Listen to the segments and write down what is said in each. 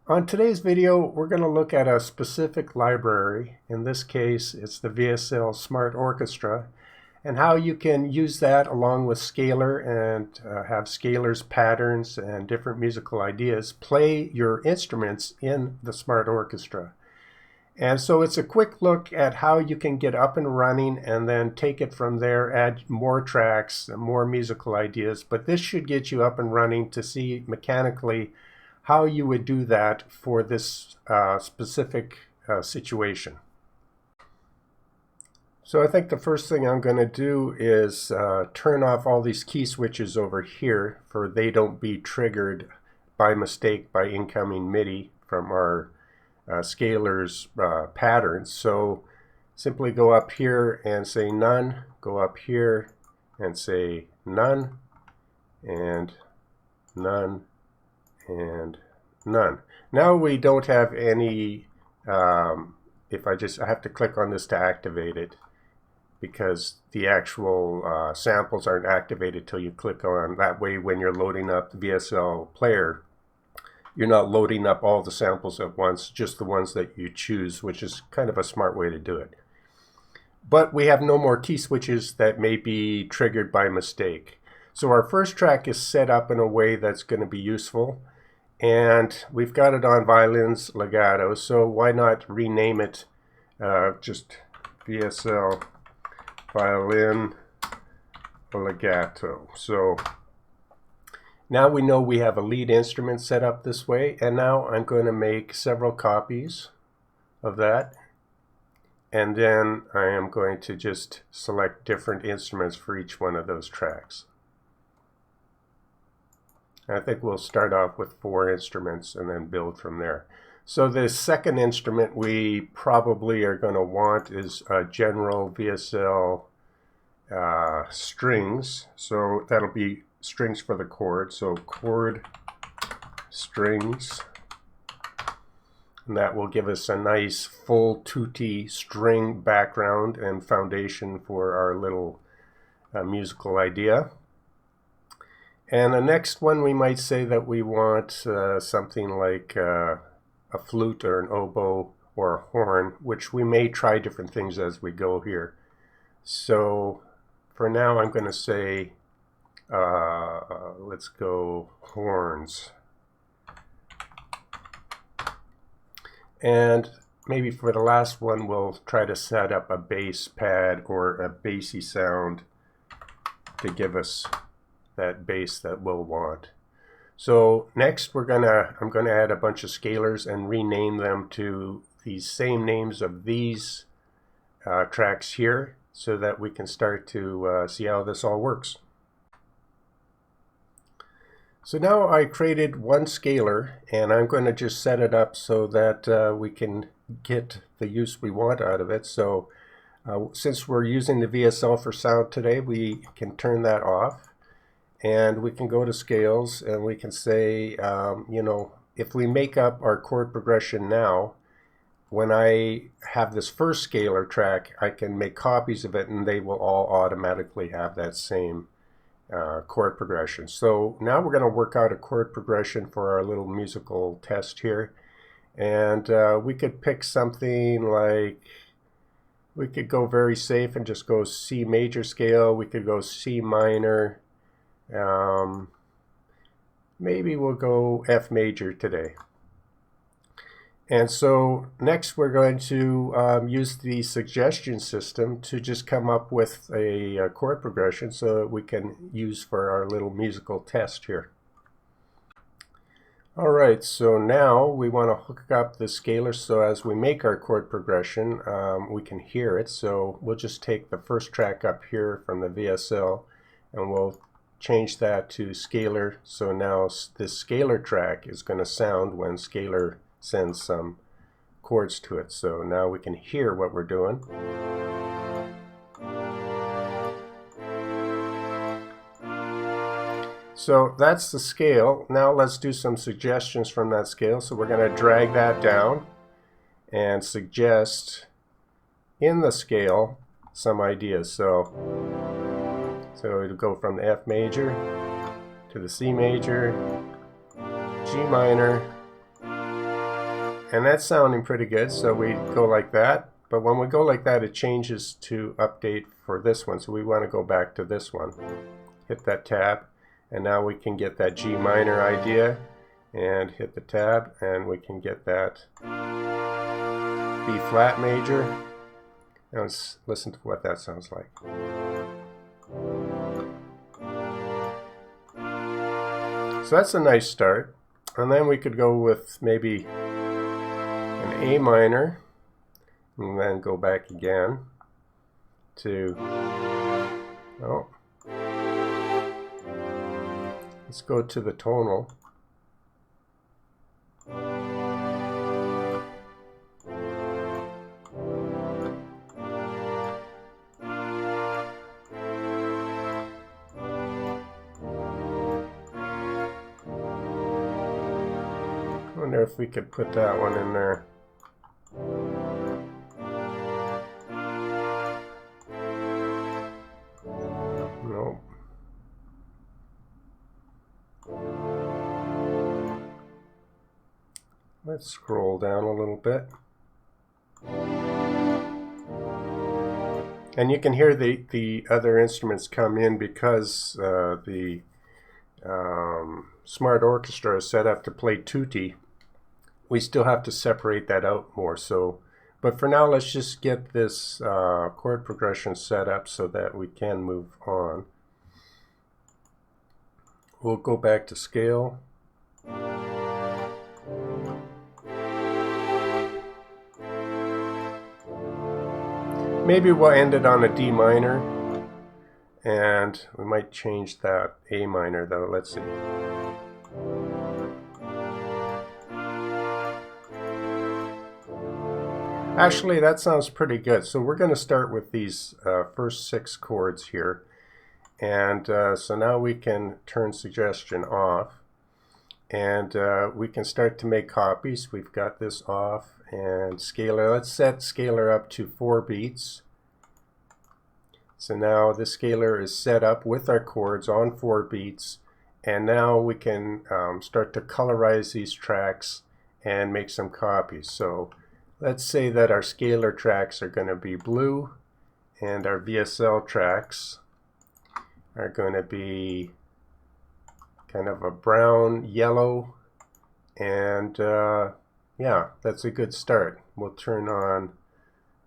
On today's video, we're going to look at a specific library. In this case, it's the VSL Smart Orchestra, and how you can use that along with Scalar and have Scalar's patterns and different musical ideas play your instruments in the Smart Orchestra. And so it's a quick look at how you can get up and running and then take it from there, add more tracks, more musical ideas. But this should get you up and running to see mechanically how you would do that for this specific situation. So I think the first thing I'm going to do is turn off all these key switches over here for they don't be triggered by mistake by incoming MIDI from our Scalar's patterns. So simply go up here and say none, go up here and say none, and none, and none. Now we don't have any, if I have to click on this to activate it, because the actual samples aren't activated till you click on. That way when you're loading up the VSL player, you're not loading up all the samples at once, just the ones that you choose, which is kind of a smart way to do it. But we have no more key switches that may be triggered by mistake. So our first track is set up in a way that's going to be useful. And we've got it on Violin Legato, so why not rename it just VSL Violin Legato. So now we know we have a lead instrument set up this way, and now I'm going to make several copies of that. And then I am going to just select different instruments for each one of those tracks. I think we'll start off with 4 instruments and then build from there. So the second instrument we probably are going to want is general VSL strings. So that'll be strings for the chord. So chord strings. And that will give us a nice full tutti string background and foundation for our little musical idea. And the next one, we might say that we want something like a flute or an oboe or a horn, which we may try different things as we go here. So for now, I'm going to say, let's go horns. And maybe for the last one, we'll try to set up a bass pad or a bassy sound to give us that bass that we'll want. So next I'm going to add a bunch of scalars and rename them to these same names of these tracks here, so that we can start to see how this all works. So now I created one scalar, and I'm going to just set it up so that we can get the use we want out of it. So since we're using the VSL for sound today, we can turn that off. And we can go to scales and we can say, you know, if we make up our chord progression now, when I have this first scalar track, I can make copies of it and they will all automatically have that same chord progression. So now we're going to work out a chord progression for our little musical test here. And we could pick something like, we could go very safe and just go C major scale. We could go C minor. Maybe we'll go F major today. And so next we're going to use the suggestion system to just come up with a chord progression so that we can use for our little musical test here. Alright, so now we want to hook up the scalar so as we make our chord progression we can hear it. So we'll just take the first track up here from the VSL and we'll change that to scalar. So now this scalar track is going to sound when Scalar sends some chords to it. So now we can hear what we're doing. So that's the scale. Now let's do some suggestions from that scale. So we're going to drag that down and suggest in the scale some ideas. So it'll go from the F major to the C major, G minor, And that's sounding pretty good, so we go like that. But when we go like that, it changes to update for this one. So we want to go back to this one. Hit that tab, and now we can get that G minor idea, and hit the tab, and we can get that B flat major. Now let's listen to what that sounds like. So that's a nice start. And then we could go with maybe an A minor, and then go back again to, oh, let's go to the tonal. I wonder if we could put that one in there. Nope. Let's scroll down a little bit. And you can hear the other instruments come in because the Smart Orchestra is set up to play tutti. We still have to separate that out more. So, but for now, let's just get this chord progression set up so that we can move on. We'll go back to scale. Maybe we'll end it on a D minor, and we might change that A minor though. Let's see. Actually, that sounds pretty good. So we're going to start with these first 6 chords here. And so now we can turn suggestion off. And we can start to make copies. We've got this off. And scalar, let's set scalar up to 4 beats. So now the scalar is set up with our chords on 4 beats. And now we can start to colorize these tracks and make some copies. So let's say that our scalar tracks are going to be blue, and our VSL tracks are going to be kind of a brown, yellow, and yeah, that's a good start. We'll turn on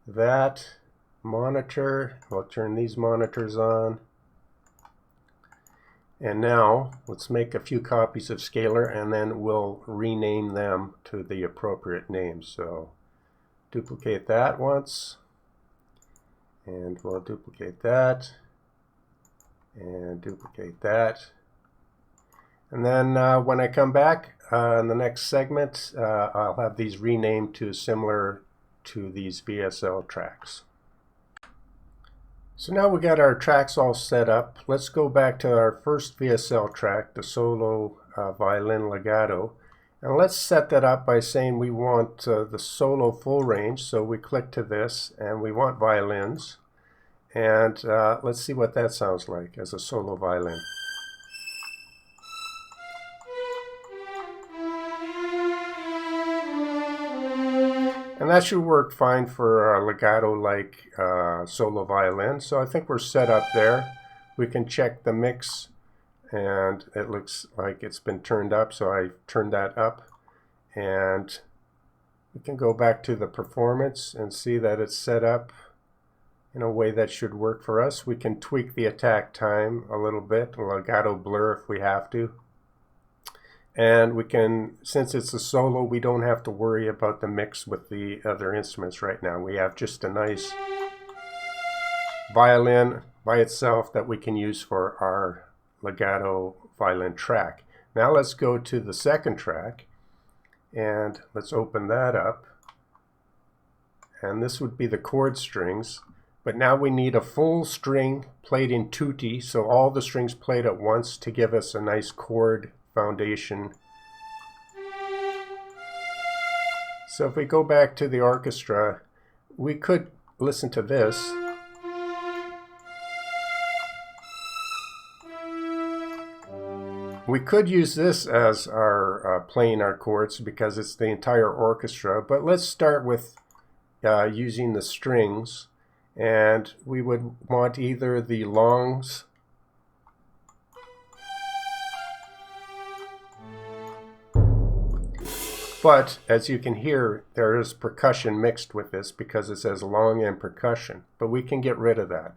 that monitor. We'll turn these monitors on. And now let's make a few copies of scalar, and then we'll rename them to the appropriate names. So duplicate that once, and we'll duplicate that, and duplicate that. And then when I come back in the next segment, I'll have these renamed to similar to these VSL tracks. So now we got our tracks all set up. Let's go back to our first VSL track, the solo Violin Legato. And let's set that up by saying we want the solo full range. So we click to this, and we want violins. And let's see what that sounds like as a solo violin. And that should work fine for a legato-like solo violin. So I think we're set up there. We can check the mix, and it looks like it's been turned up, so I turned that up. And we can go back to the performance and see that it's set up in a way that should work for us. We can tweak the attack time a little bit, a legato blur if we have to. And we can, since it's a solo, we don't have to worry about the mix with the other instruments right now. We have just a nice violin by itself that we can use for our legato violin track. Now let's go to the second track, and let's open that up. And this would be the chord strings. But now we need a full string played in tutti, so all the strings played at once to give us a nice chord foundation. So if we go back to the orchestra, we could listen to this. We could use this as our playing our chords because it's the entire orchestra, but let's start with using the strings, and we would want either the longs but as you can hear, there is percussion mixed with this because it says long and percussion, but we can get rid of that.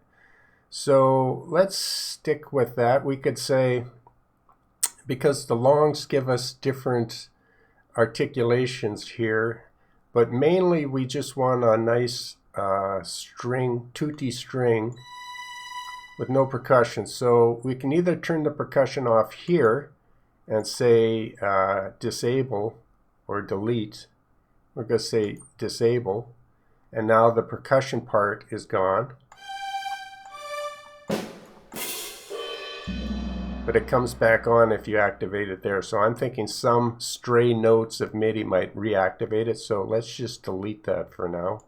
So let's stick with that. We could say, because the longs give us different articulations here, but mainly we just want a nice string, tutti string with no percussion. So we can either turn the percussion off here and say disable or delete. We're going to say disable, and now the percussion part is gone. But it comes back on if you activate it there. So I'm thinking some stray notes of MIDI might reactivate it, so let's just delete that for now.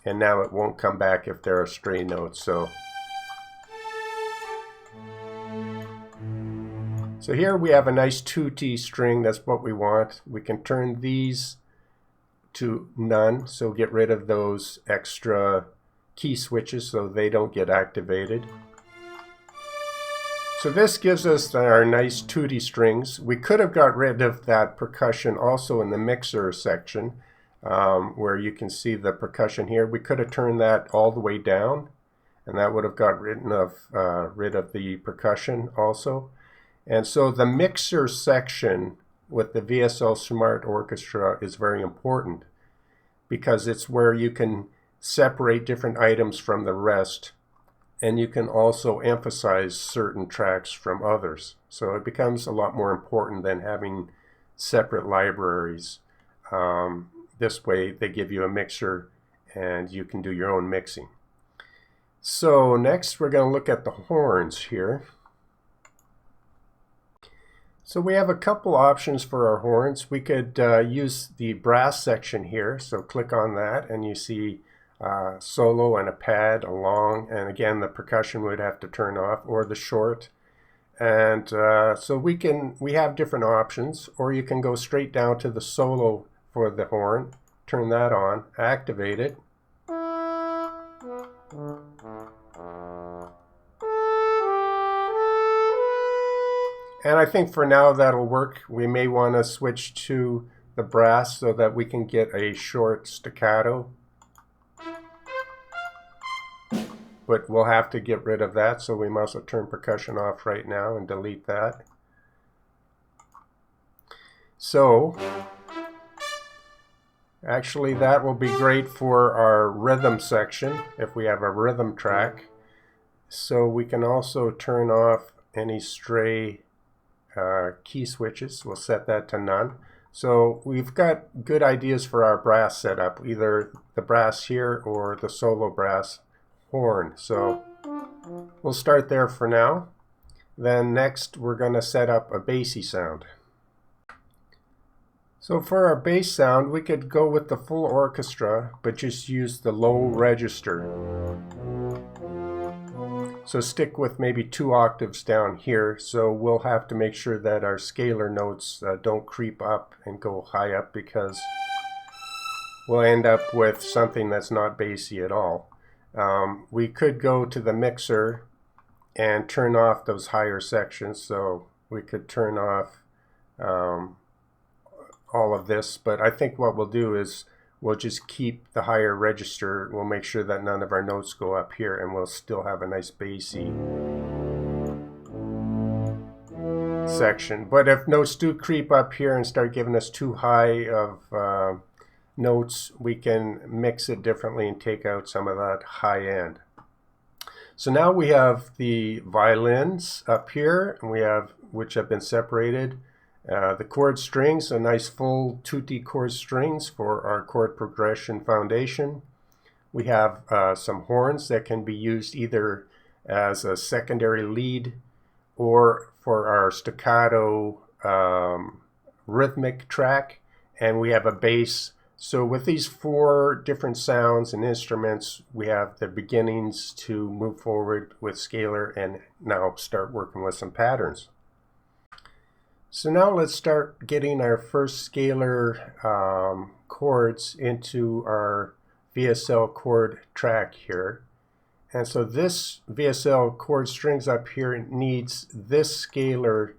And now it won't come back if there are stray notes. So here we have a nice tutti string. That's what we want. We can turn these to none, so get rid of those extra key switches so they don't get activated. So this gives us our nice tutti strings. We could have got rid of that percussion also in the mixer section, where you can see the percussion here. We could have turned that all the way down, and that would have got rid of the percussion also. And so the mixer section with the VSL Smart Orchestra is very important because it's where you can separate different items from the rest, and you can also emphasize certain tracks from others. So it becomes a lot more important than having separate libraries. This way they give you a mixer and you can do your own mixing. So next we're going to look at the horns here. So we have a couple options for our horns. We could use the brass section here, so click on that and you see solo and a pad, a long, and again the percussion would have to turn off, or the short. And so we have different options, or you can go straight down to the solo for the horn, turn that on, activate it. And I think for now that'll work. We may want to switch to the brass so that we can get a short staccato. But we'll have to get rid of that, so we must have turned percussion off right now and delete that. So actually that will be great for our rhythm section if we have a rhythm track. So we can also turn off any stray key switches. We'll set that to none. So we've got good ideas for our brass setup, either the brass here or the solo brass horn. So we'll start there for now. Then next we're going to set up a bassy sound. So for our bass sound, we could go with the full orchestra, but just use the low register. So stick with maybe 2 octaves down here. So we'll have to make sure that our scalar notes don't creep up and go high up, because we'll end up with something that's not bassy at all. We could go to the mixer and turn off those higher sections. So we could turn off all of this, but I think what we'll do is we'll just keep the higher register. We'll make sure that none of our notes go up here, and we'll still have a nice bassy section. But if notes do creep up here and start giving us too high of notes, we can mix it differently and take out some of that high end. So now we have the violins up here, and we have, which have been separated. The chord strings, a nice full tutti chord strings for our chord progression foundation. We have some horns that can be used either as a secondary lead or for our staccato rhythmic track. And we have a bass So with these 4 different sounds and instruments, we have the beginnings to move forward with scalar and now start working with some patterns. So now let's start getting our first scalar chords into our VSL chord track here. And so this VSL chord strings up here needs this scalar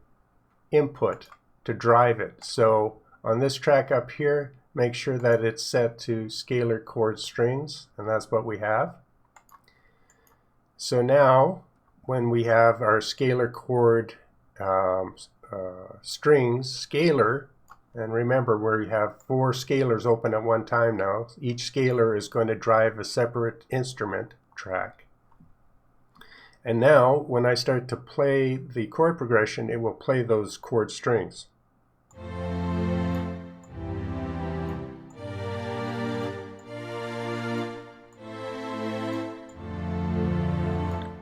input to drive it. So on this track up here, make sure that it's set to scalar chord strings, and that's what we have. So now when we have our scalar chord strings scalar, and remember we have 4 scalars open at one time now. Each scalar is going to drive a separate instrument track. And now when I start to play the chord progression, it will play those chord strings.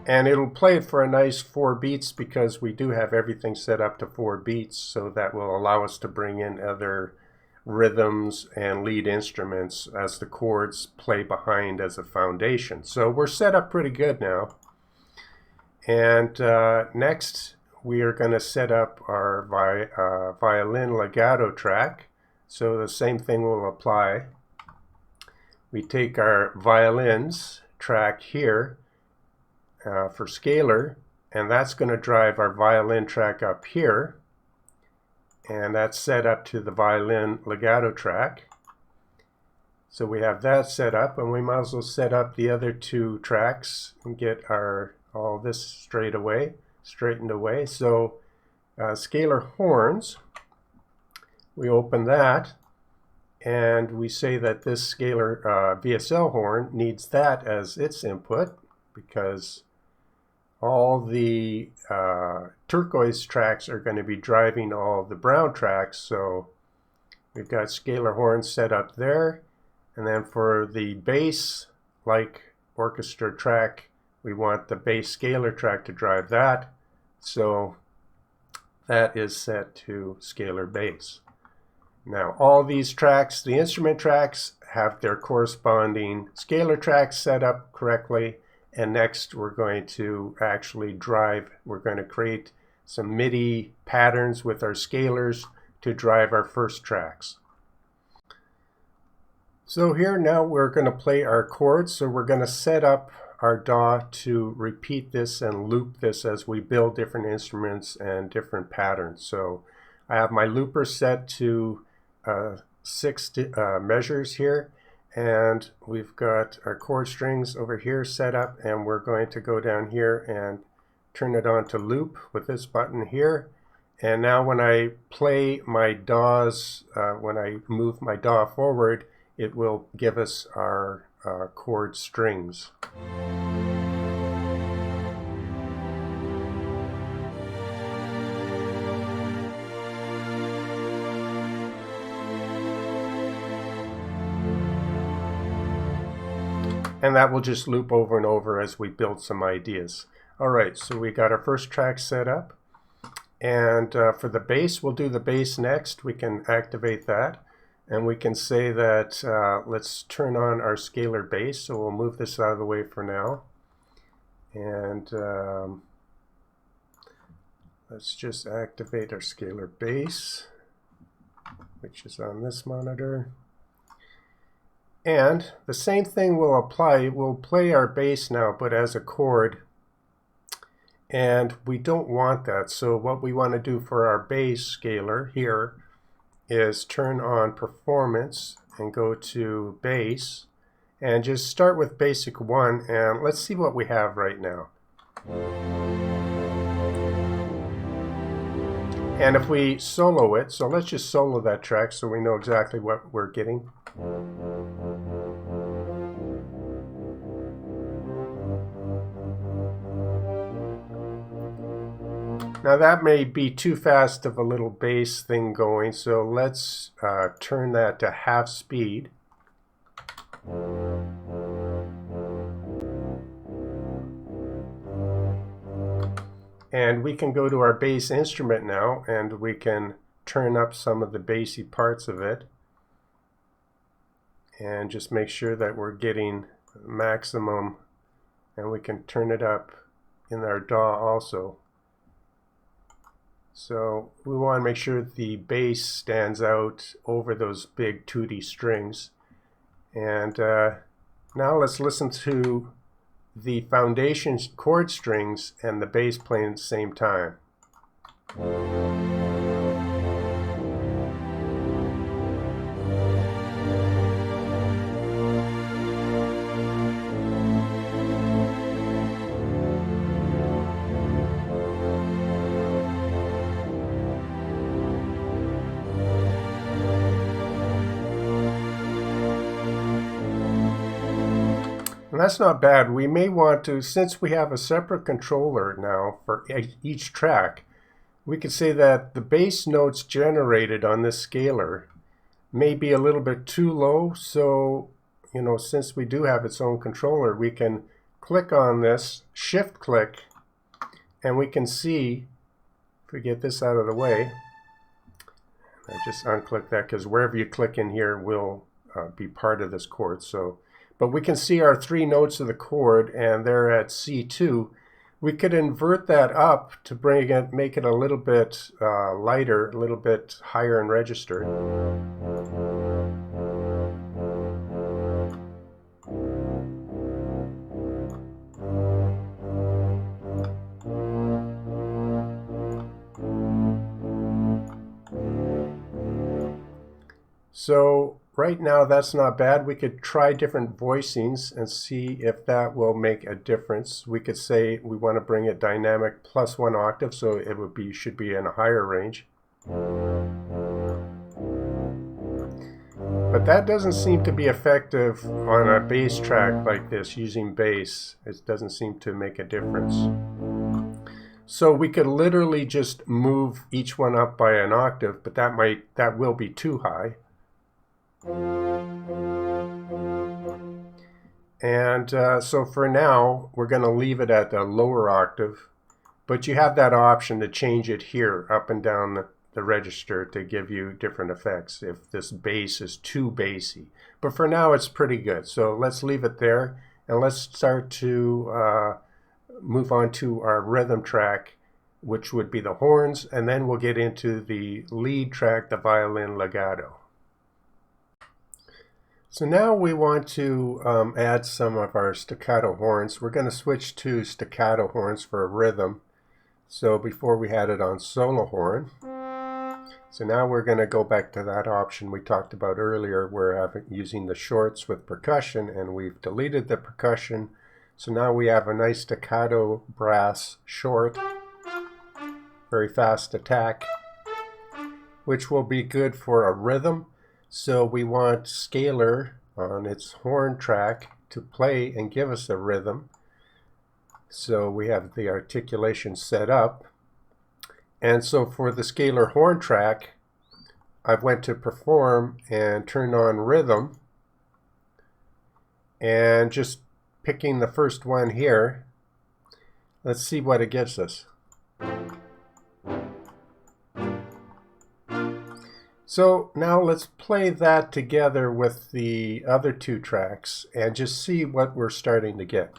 And it'll play it for a nice 4 beats because we do have everything set up to 4 beats, so that will allow us to bring in other rhythms and lead instruments as the chords play behind as a foundation. So we're set up pretty good now. And next we are going to set up our Violin Legato track. So the same thing will apply. We take our violins track here for scalar, and that's going to drive our violin track up here, and that's set up to the Violin Legato track. So we have that set up, and we might as well set up the other 2 tracks and get all this straightened away. So Scalar Horns, we open that, and we say that this scalar VSL horn needs that as its input because all the turquoise tracks are going to be driving all the brown tracks. So we've got scalar horns set up there, and then for the bass like orchestra track, we want the bass scalar track to drive that. So that is set to scalar bass. Now all these tracks, the instrument tracks, have their corresponding scalar tracks set up correctly. And next we're going to actually we're going to create some MIDI patterns with our scalars to drive our first tracks. So here now we're going to play our chords. So we're going to set up our DAW to repeat this and loop this as we build different instruments and different patterns. So I have my looper set to 6 measures here. And we've got our chord strings over here set up, and we're going to go down here and turn it on to loop with this button here. And now when I play my DAWs, when I move my DAW forward, it will give us our chord strings. And that will just loop over and over as we build some ideas. Alright, so we got our first track set up. And for the bass, we'll do the bass next. We can activate that. And we can say that let's turn on our scalar bass. So we'll move this out of the way for now. And let's just activate our scalar bass, which is on this monitor. And the same thing will apply. We'll play our bass now, but as a chord. And we don't want that. So what we want to do for our bass scalar here is turn on performance and go to bass. And just start with basic 1. And let's see what we have right now. And if we solo it, so let's just solo that track so we know exactly what we're getting. Now that may be too fast of a little bass thing going, so let's turn that to half speed. And we can go to our bass instrument now, and we can turn up some of the bassy parts of it. and just make sure that we're getting maximum, and we can turn it up in our DAW also. So we want to make sure the bass stands out over those big tooty strings. And now let's listen to the foundation chord strings and the bass playing at the same time. And that's not bad. We may want to, since we have a separate controller now for each track, we could say that the bass notes generated on this scalar may be a little bit too low. So, you know, since we do have its own controller, we can click on this, shift click, and we can see, if we get this out of the way, I just unclick that because wherever you click in here will be part of this chord. So, but we can see our 3 notes of the chord, and they're at C2. We could invert that up to bring it, make it a little bit lighter, a little bit higher in register. So right now that's not bad. We could try different voicings and see if that will make a difference. We could say we want to bring it dynamic plus 1 octave, so it would be, should be in a higher range. But that doesn't seem to be effective on a bass track like this using bass. It doesn't seem to make a difference. So we could literally just move each one up by an octave, but that will be too high. And so for now, we're going to leave it at a lower octave, but you have that option to change it here up and down the register to give you different effects if this bass is too bassy. But for now, it's pretty good. So let's leave it there, and let's start to move on to our rhythm track, which would be the horns, and then we'll get into the lead track, the violin legato. So now we want to add some of our staccato horns. We're going to switch to staccato horns for a rhythm. So before we had it on solo horn. So now we're going to go back to that option we talked about earlier. We're using the shorts with percussion, and we've deleted the percussion. So now we have a nice staccato brass short, very fast attack, which will be good for a rhythm. So we want Scalar on its horn track to play and give us a rhythm. So we have the articulation set up. And so for the Scalar horn track, I went to perform and turned on rhythm. And just picking the first one here, let's see what it gives us. So now let's play that together with the other 2 tracks and just see what we're starting to get.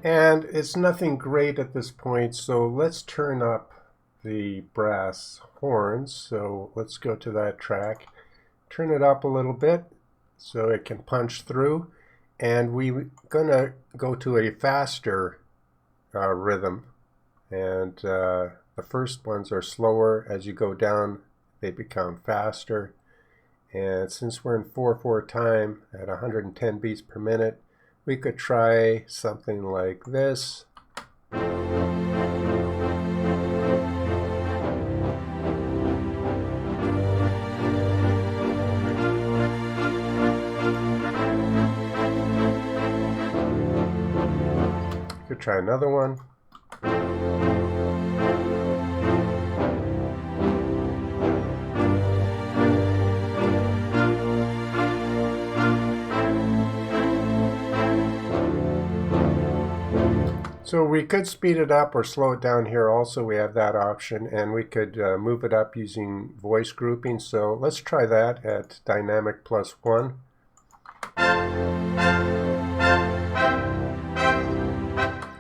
And it's nothing great at this point, so let's turn up the brass horns. So let's go to that track, turn it up a little bit so it can punch through, and we're gonna go to a faster rhythm, and the first ones are slower. As you go down, they become faster, and since we're in 4/4 time at 110 beats per minute, we could try something like this. Could try another one. So we could speed it up or slow it down here also. We have that option, and we could move it up using voice grouping. So let's try that at dynamic +1.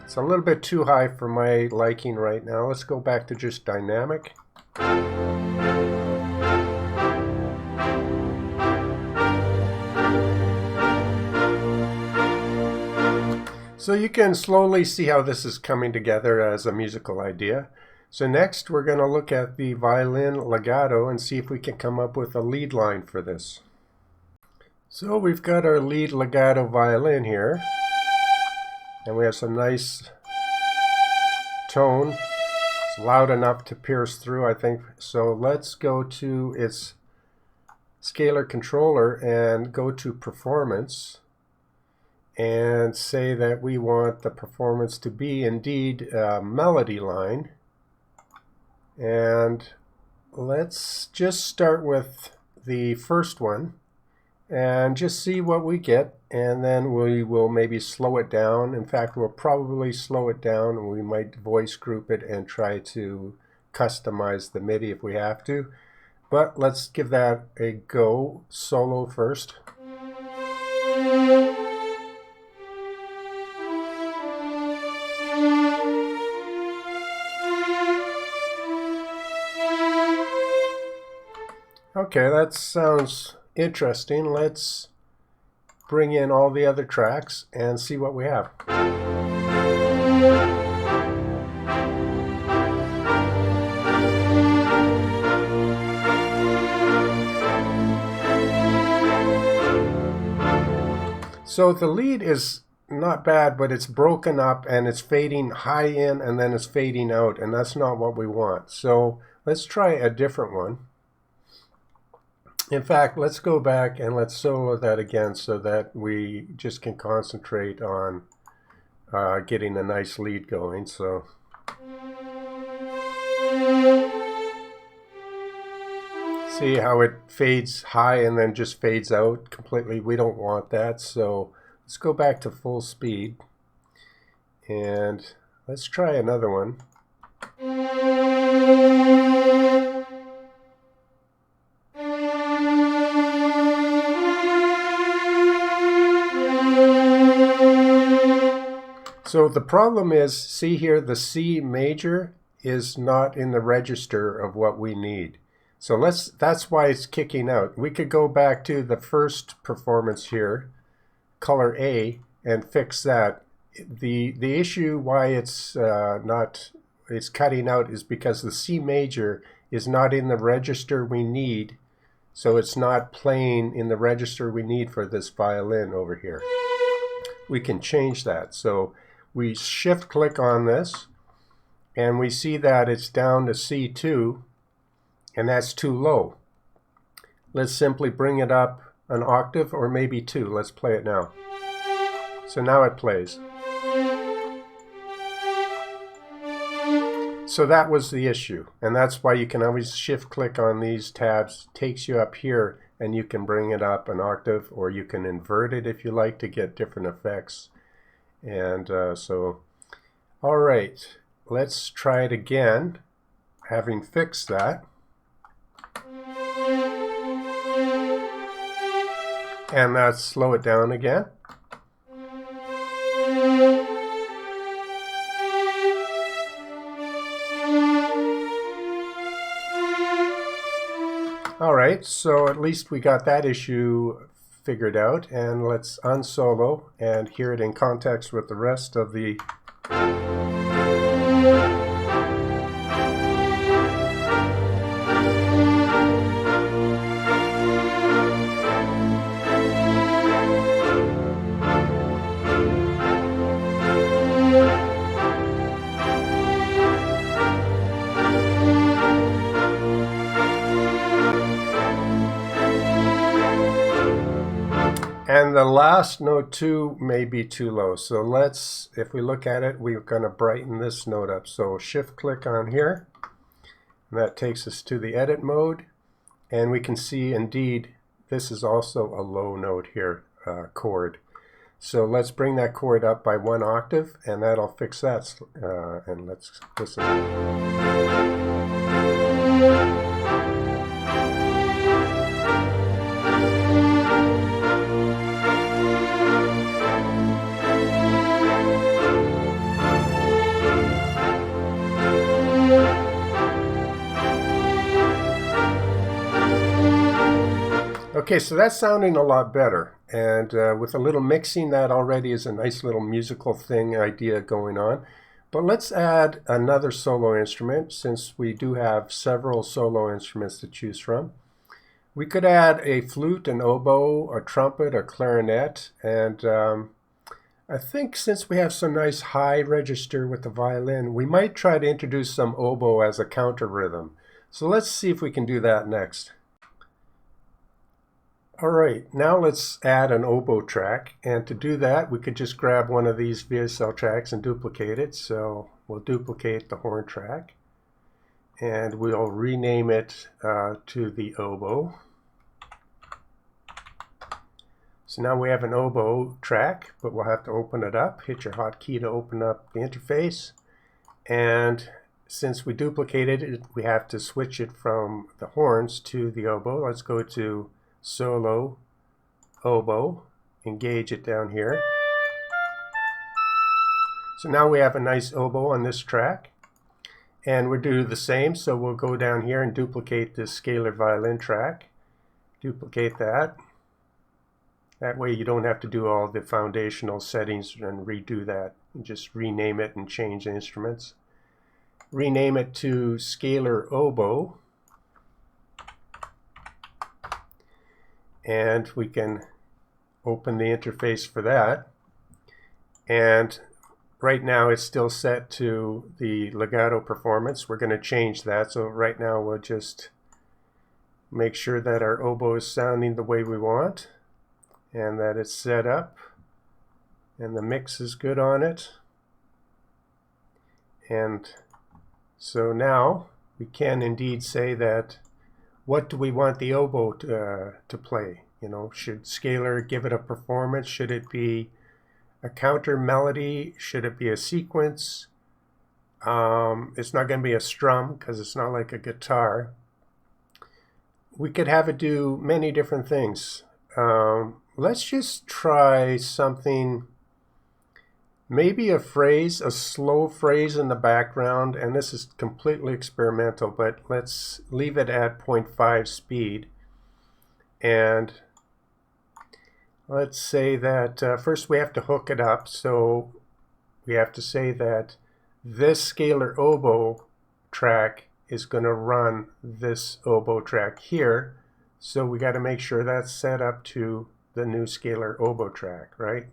It's a little bit too high for my liking right now. Let's go back to just dynamic. So you can slowly see how this is coming together as a musical idea. So next we're going to look at the Violin Legato and see if we can come up with a lead line for this. So we've got our lead legato violin here, and we have some nice tone. It's loud enough to pierce through, I think. So let's go to its scalar controller and go to performance and say that we want the performance to be indeed a melody line. And let's just start with the first one and just see what we get, and then we will maybe slow it down. In fact, we'll probably slow it down, and we might voice group it and try to customize the MIDI if we have to. But let's give that a go. Solo first. Okay, that sounds interesting. Let's bring in all the other tracks and see what we have. So the lead is not bad, but it's broken up and it's fading high in and then it's fading out, and that's not what we want. So let's try a different one. In fact, let's go back and let's solo that again so that we just can concentrate on getting a nice lead going. So see how it fades high and then just fades out completely? We don't want that. So let's go back to full speed and let's try another one. So the problem is, see here, the C major is not in the register of what we need. So that's why it's kicking out. We could go back to the first performance here, color A, and fix that. The issue why it's cutting out is because the C major is not in the register we need. So it's not playing in the register we need for this violin over here. We can change that. So we shift click on this and we see that it's down to C2, and that's too low. Let's simply bring it up an octave or maybe two. Let's play it now. So now it plays. So that was the issue, and that's why you can always shift click on these tabs. It takes you up here and you can bring it up an octave, or you can invert it if you like to get different effects. And so, all right, let's try it again, having fixed that. And let's slow it down again. All right, so at least we got that issue figured out, and let's unsolo and hear it in context with the rest of the And the last note too may be too low. So let's, if we look at it, we're going to brighten this note up. So shift click on here, and that takes us to the edit mode. And we can see indeed this is also a low note here, chord. So let's bring that chord up by 1 octave, and that'll fix that. And let's listen. Okay, so that's sounding a lot better, and with a little mixing, that already is a nice little musical thing idea going on. But let's add another solo instrument, since we do have several solo instruments to choose from. We could add a flute, an oboe, a trumpet, a clarinet, and I think since we have some nice high register with the violin, we might try to introduce some oboe as a counter rhythm. So let's see if we can do that next. All right, now let's add an oboe track, and to do that we could just grab one of these VSL tracks and duplicate it. So we'll duplicate the horn track and we'll rename it to the oboe. So now we have an oboe track, but we'll have to open it up. Hit your hotkey to open up the interface, and since we duplicated it, we have to switch it from the horns to the oboe. Let's go to Solo, Oboe, engage it down here. So now we have a nice oboe on this track, and we'll do the same. So we'll go down here and duplicate this scalar violin track, duplicate that. That way you don't have to do all the foundational settings and redo that. You just rename it and change the instruments. Rename it to Scalar Oboe. And we can open the interface for that. And right now it's still set to the legato performance. We're going to change that. So right now we'll just make sure that our oboe is sounding the way we want and that it's set up and the mix is good on it. And so now we can indeed say that what do we want the oboe to play? You know, should Scalar give it a performance? Should it be a counter melody? Should it be a sequence? It's not going to be a strum because it's not like a guitar. We could have it do many different things. Let's just try something, maybe a phrase, a slow phrase in the background, and this is completely experimental, but let's leave it at 0.5 speed. And let's say that first we have to hook it up, so we have to say that this scalar oboe track is going to run this oboe track here, so we got to make sure that's set up to the new scalar oboe track, right?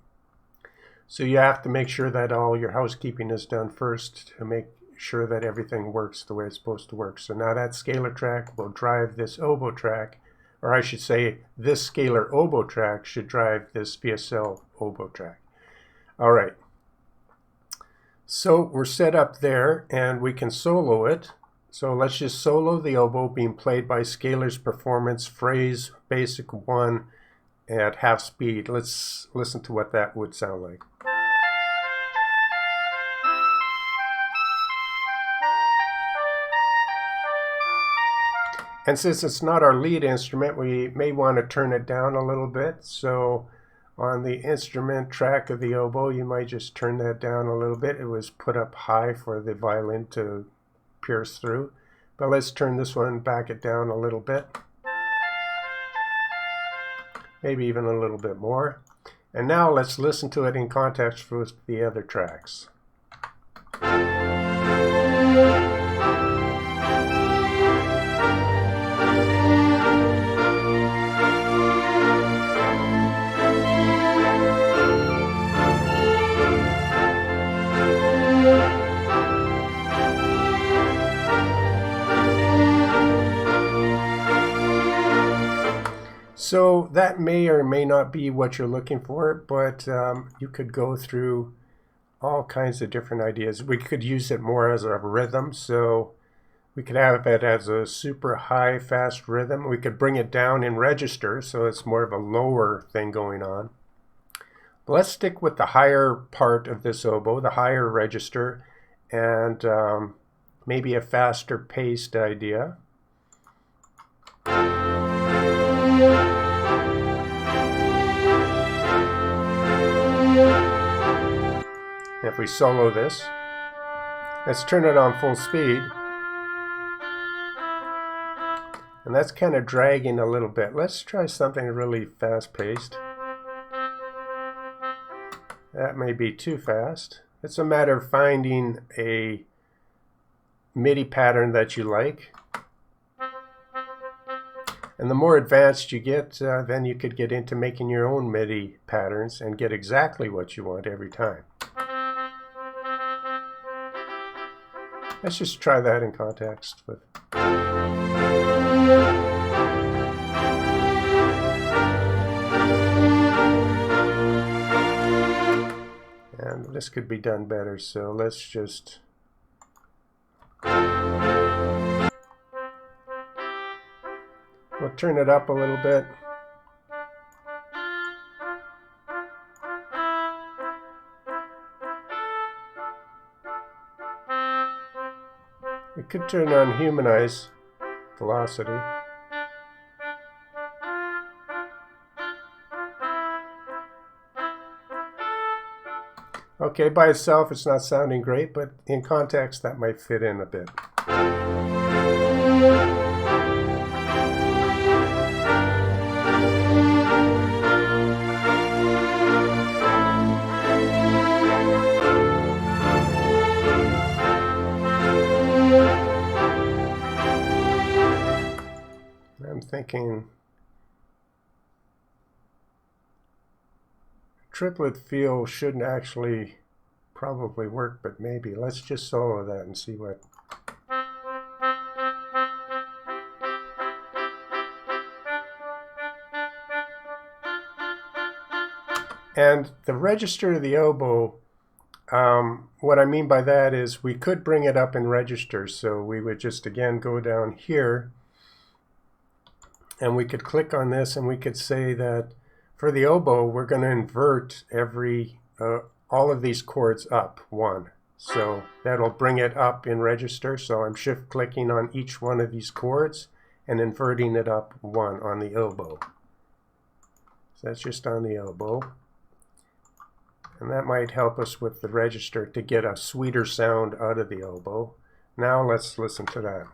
So you have to make sure that all your housekeeping is done first to make sure that everything works the way it's supposed to work. So now that scalar track will drive this oboe track, or I should say this scalar oboe track should drive this VSL oboe track. All right. So we're set up there and we can solo it. So let's just solo the oboe being played by Scalar's performance, phrase basic 1 at half speed. Let's listen to what that would sound like. And since it's not our lead instrument, we may want to turn it down a little bit. So on the instrument track of the oboe, you might just turn that down a little bit. It was put up high for the violin to pierce through. But let's turn this one, back it down a little bit. Maybe even a little bit more. And now let's listen to it in context with the other tracks. So that may or may not be what you're looking for, but you could go through all kinds of different ideas. We could use it more as a rhythm, so we could have it as a super high, fast rhythm. We could bring it down in register, so it's more of a lower thing going on. But let's stick with the higher part of this oboe, the higher register, and maybe a faster paced idea. If we solo this, let's turn it on full speed. And that's kind of dragging a little bit. Let's try something really fast-paced. That may be too fast. It's a matter of finding a MIDI pattern that you like. And the more advanced you get, then you could get into making your own MIDI patterns and get exactly what you want every time. Let's just try that in context with. And this could be done better, so let's just. We'll turn it up a little bit. We could turn on humanize velocity. Okay, by itself it's not sounding great, but in context that might fit in a bit. I'm thinking triplet feel shouldn't actually probably work, but maybe. Let's just solo that and see what. And the register of the oboe, what I mean by that is we could bring it up in register. So we would just again go down here and we could click on this and we could say that for the oboe we're going to invert every all of these chords up one. So that'll bring it up in register. So I'm shift clicking on each one of these chords and inverting it up one on the oboe. So that's just on the oboe. And that might help us with the register to get a sweeter sound out of the oboe. Now let's listen to that.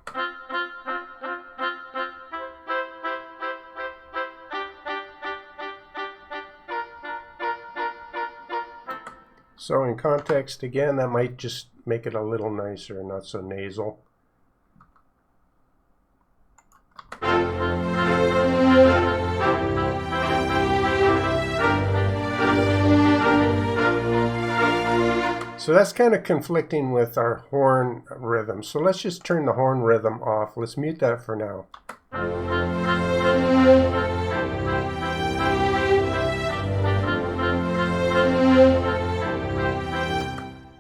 So in context, again, that might just make it a little nicer, not so nasal. So that's kind of conflicting with our horn rhythm. So let's just turn the horn rhythm off. Let's mute that for now.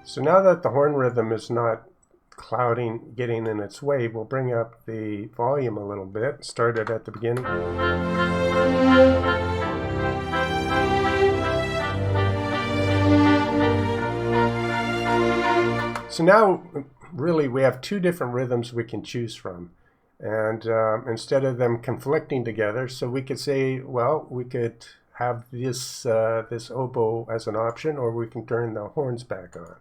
So now that the horn rhythm is not clouding, getting in its way, we'll bring up the volume a little bit. Start it at the beginning. So now, really, we have two different rhythms we can choose from. And instead of them conflicting together, so we could say, well, we could have this, this oboe as an option, or we can turn the horns back on.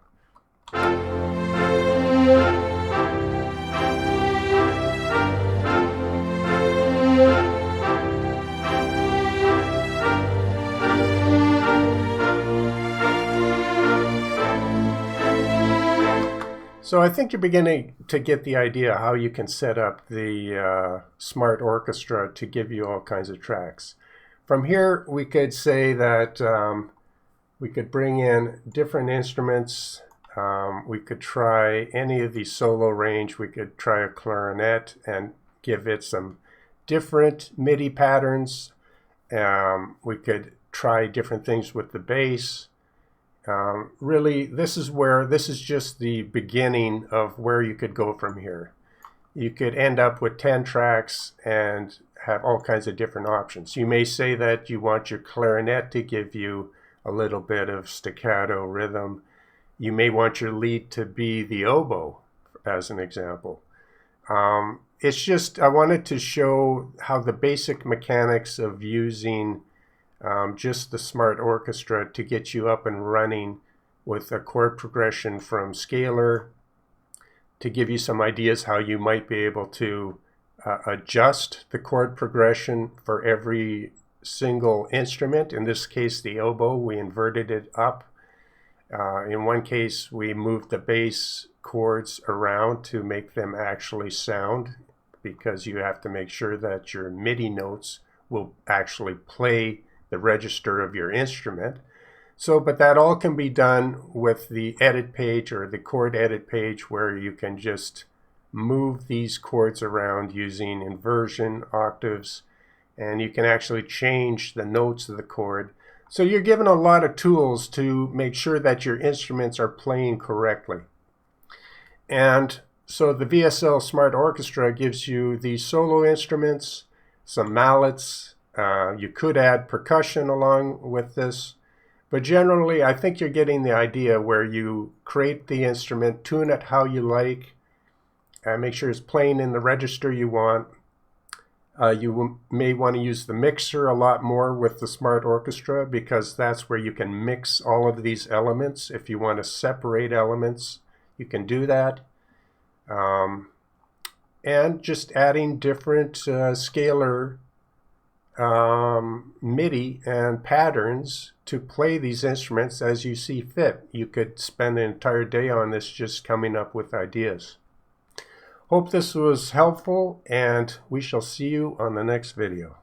So I think you're beginning to get the idea how you can set up the Smart Orchestra to give you all kinds of tracks. From here, we could say that we could bring in different instruments. We could try any of the solo range. We could try a clarinet and give it some different MIDI patterns. We could try different things with the bass. Really, this is just the beginning of where you could go from here. You could end up with 10 tracks and have all kinds of different options. You may say that you want your clarinet to give you a little bit of staccato rhythm. You may want your lead to be the oboe, as an example. It's just, I wanted to show how the basic mechanics of using just the Smart Orchestra to get you up and running with a chord progression from Scalar, to give you some ideas how you might be able to adjust the chord progression for every single instrument. In this case, the oboe, we inverted it up. In one case, we moved the bass chords around to make them actually sound, because you have to make sure that your MIDI notes will actually play the register of your instrument. So, but that all can be done with the edit page or the chord edit page, where you can just move these chords around using inversion, octaves, and you can actually change the notes of the chord. So you're given a lot of tools to make sure that your instruments are playing correctly. And so the VSL Smart Orchestra gives you these solo instruments, some mallets. You could add percussion along with this. But generally, I think you're getting the idea, where you create the instrument, tune it how you like, make sure it's playing in the register you want. You may want to use the mixer a lot more with the Smart Orchestra, because that's where you can mix all of these elements. If you want to separate elements, you can do that. And just adding different scalar MIDI and patterns to play these instruments as you see fit. You could spend an entire day on this, just coming up with ideas. Hope this was helpful, and we shall see you on the next video.